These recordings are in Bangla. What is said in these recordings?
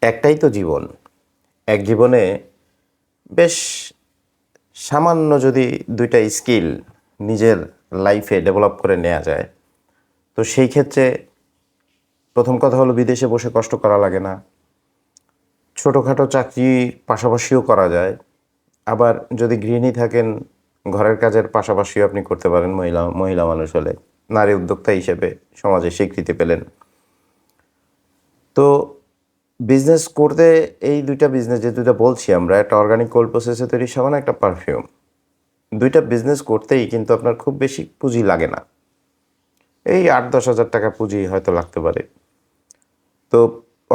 একটাই তো জীবন। এক জীবনে বেশ সামান্য যদি ২টা স্কিল নিজের লাইফে ডেভেলপ করে নেওয়া যায়, তো সেই ক্ষেত্রে প্রথম কথা হলো বিদেশে বসে কষ্ট করা লাগে না। ছোটোখাটো চাকরি পাশাপাশিও করা যায়। আবার যদি গৃহিণী থাকেন, ঘরের কাজের পাশাপাশিও আপনি করতে পারেন মহিলা মহিলা মানুষ হলে। নারী উদ্যোক্তা হিসেবে সমাজে স্বীকৃতি পেলেন। তো বিজনেস করতে এই ২টা বিজনেস যে ২টা বলছি আমরা, একটা অর্গানিক কোল্ড প্রসেসে তৈরি সাবান, একটা পারফিউম। ২টা বিজনেস করতেই কিন্তু আপনার খুব বেশি পুঁজি লাগে না। এই ৮-১০ হাজার টাকা পুঁজি হয়তো লাগতে পারে। তো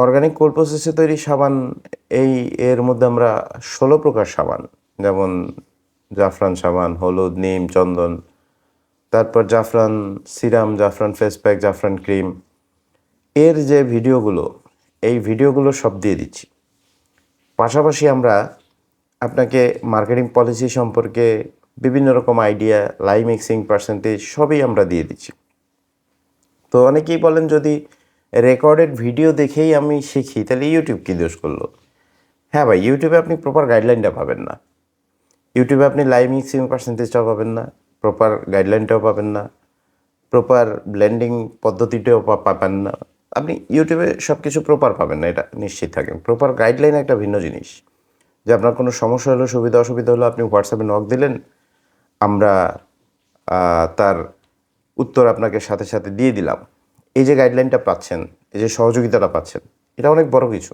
অর্গানিক কোল্ড প্রসেসে তৈরি সাবান, এর মধ্যে আমরা ১৬ প্রকার সাবান, যেমন জাফরান সাবান, হলুদ, নিম, চন্দন, তারপর জাফরান সিরাম, জাফরান ফেস প্যাক, জাফরান ক্রিম, এর যে ভিডিওগুলো, এই ভিডিওগুলো সব দিয়ে দিচ্ছি। পাশাপাশি আমরা আপনাকে মার্কেটিং পলিসি সম্পর্কে বিভিন্ন রকম আইডিয়া, লাইভ মিক্সিং পার্সেন্টেজ সবই আমরা দিয়ে দিচ্ছি। তো অনেকেই বলেন, যদি রেকর্ডেড ভিডিও দেখেই আমি শিখি তাহলে ইউটিউব কী দোষ করলো? হ্যাঁ ভাই, ইউটিউবে আপনি প্রপার গাইডলাইনটা পাবেন না। ইউটিউবে আপনি লাইভ মিক্সিং পার্সেন্টেজটাও পাবেন না, প্রপার গাইডলাইনটাও পাবেন না, প্রপার ব্লেন্ডিং পদ্ধতিটাও পাবেন না। আপনি ইউটিউবে সব কিছু প্রপার পাবেন না, এটা নিশ্চিত থাকেন। প্রপার গাইডলাইন একটা ভিন্ন জিনিস। যে আপনার কোনো সমস্যা হলো, সুবিধা অসুবিধা হলো, আপনি হোয়াটসঅ্যাপে নক দিলেন, আমরা তার উত্তর আপনাকে সাথে সাথে দিয়ে দিলাম। এই যে গাইডলাইনটা পাচ্ছেন, এই যে সহযোগিতাটা পাচ্ছেন, এটা অনেক বড় কিছু।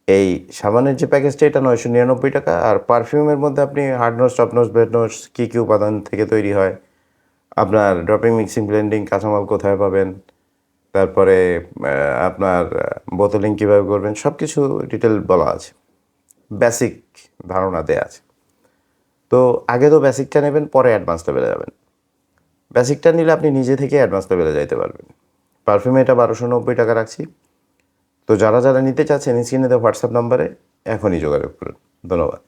এই সাবানের যে প্যাকেজটা, এটা ৯৯৯ টাকা। আর পারফিউমের মধ্যে আপনি হার্ড নোজ, টপ নোজ, বেড নোজ, কী কী উপাদান থেকে তৈরি হয়, আপনার ড্রপিং, মিক্সিং, ব্লেন্ডিং, কাঁচামাল কোথায় পাবেন, তারপরে আপনার বোতলিং কীভাবে করবেন, সব কিছু ডিটেল বলা আছে, বেসিক ধারণা দেয়া আছে। তো আগে তো বেসিকটা নেবেন, পরে অ্যাডভান্স লেভেলে যাবেন। বেসিকটা নিলে আপনি নিজে থেকে অ্যাডভান্স লেভেলে যাইতে পারবেন। পারফিউমে এটা ১২৯০ টাকা রাখছি। তো যারা যারা নিতে চাচ্ছেন, স্ক্রিনে দেওয়া হোয়াটসঅ্যাপ নাম্বারে এখনই যোগাযোগ করুন। ধন্যবাদ।